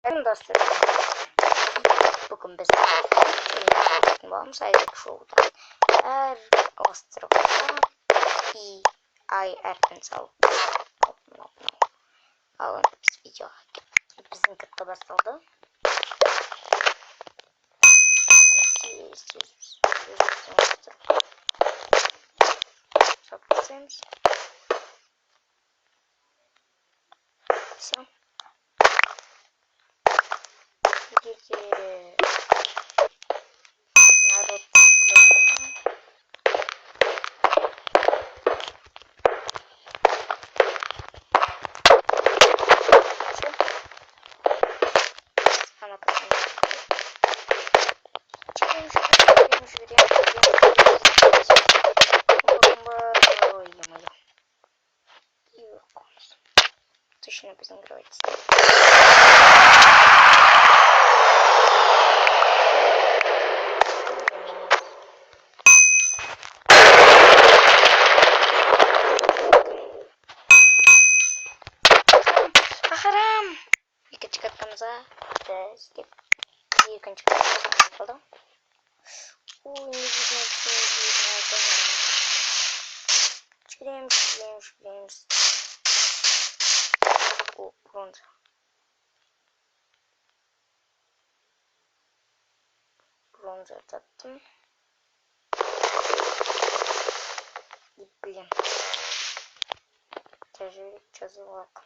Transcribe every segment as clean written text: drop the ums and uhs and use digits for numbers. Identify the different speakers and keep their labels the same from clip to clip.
Speaker 1: Benim dostlarım. Bugün biz babamız ayrılık şovda. Her островda и Erkensal. Alın biz video. Bizim kıtta basıldı. Записываемся. Все. Видите, народ. Она потом. Точно разыгрывать. Ахарам! Екінші катқанымызға істеп екінші катқанымыз қалды. Ой, не видно. Швыримся. О, бронза. Бронза таптым. И, блин. Тяжелее, что за лак.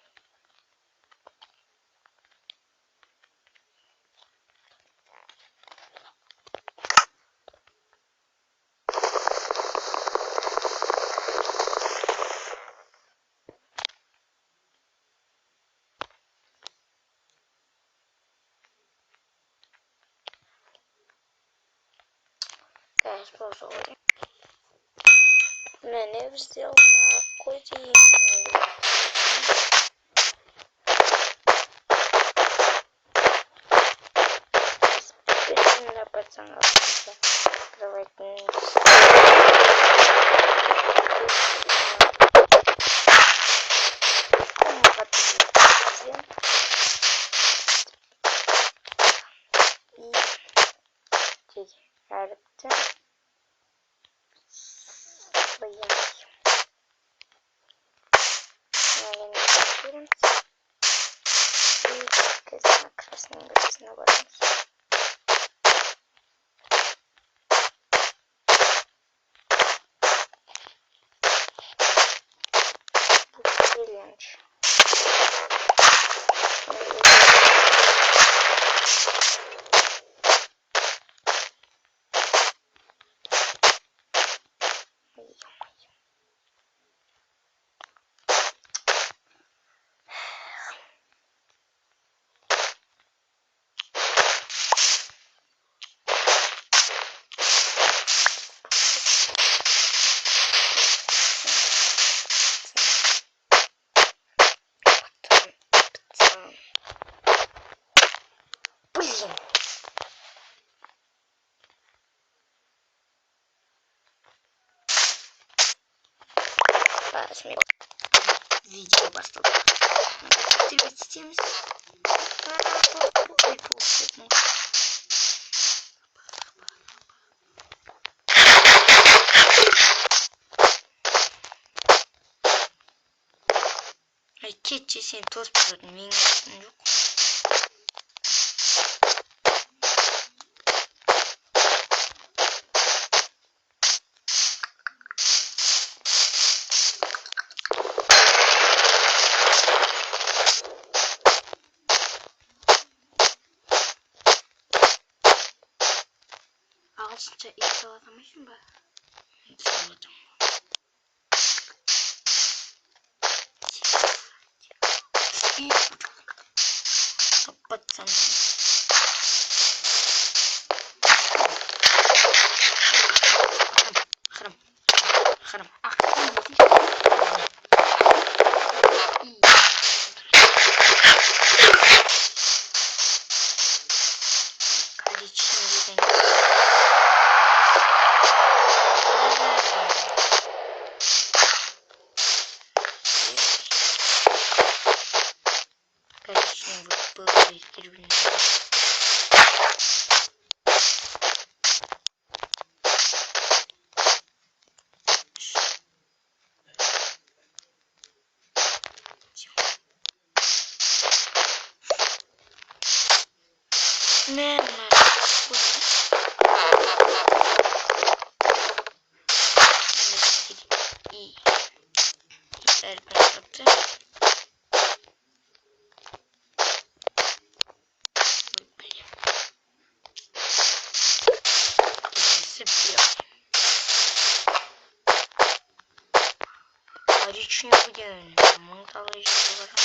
Speaker 1: Продолжим. Не взяла кодин. Специально пацанов. Давайте. Видео бастырды. Активитетіміз. Кетші сен тосып жүрдің, менің үстім жоқ. Ағылшынша ит салатамайсың ба? Салатам. Пацаны. Харам. Коричневый был бір-біріне. Merhaba. İyi. Serbest yaptı. Логично будем. Мы положим ворота.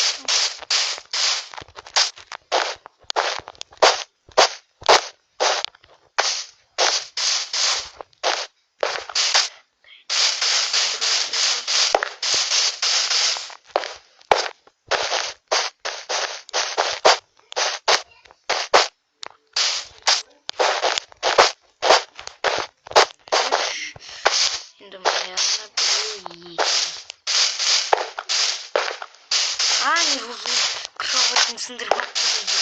Speaker 1: Думаю, она не вузу. Кровать не сындырмак болду.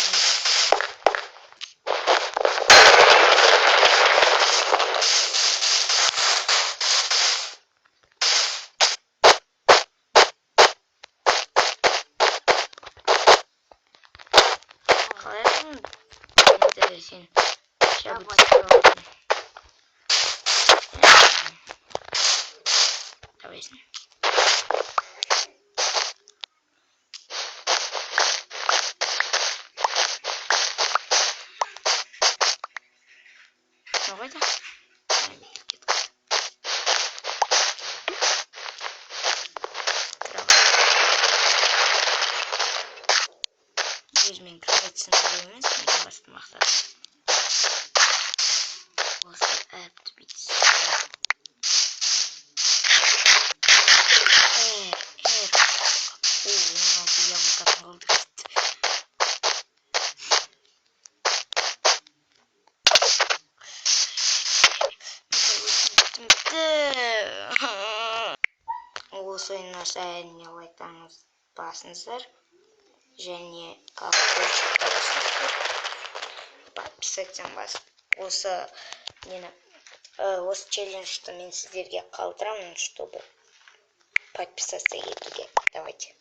Speaker 1: Қалайсың? Енді сен шабыт. Давайсың. Давайте. Өзімен кровать сындыру емес, менің басты мақсатым. Осы әпті битсін. Яблокасын қалдырып кетті. Осы ойынның әрине лайктарыңызды басыңыздар және подписаться басып. Осы челленджді мен сіздерге қалдырамын, чтобы подписаться етуге. Давайте.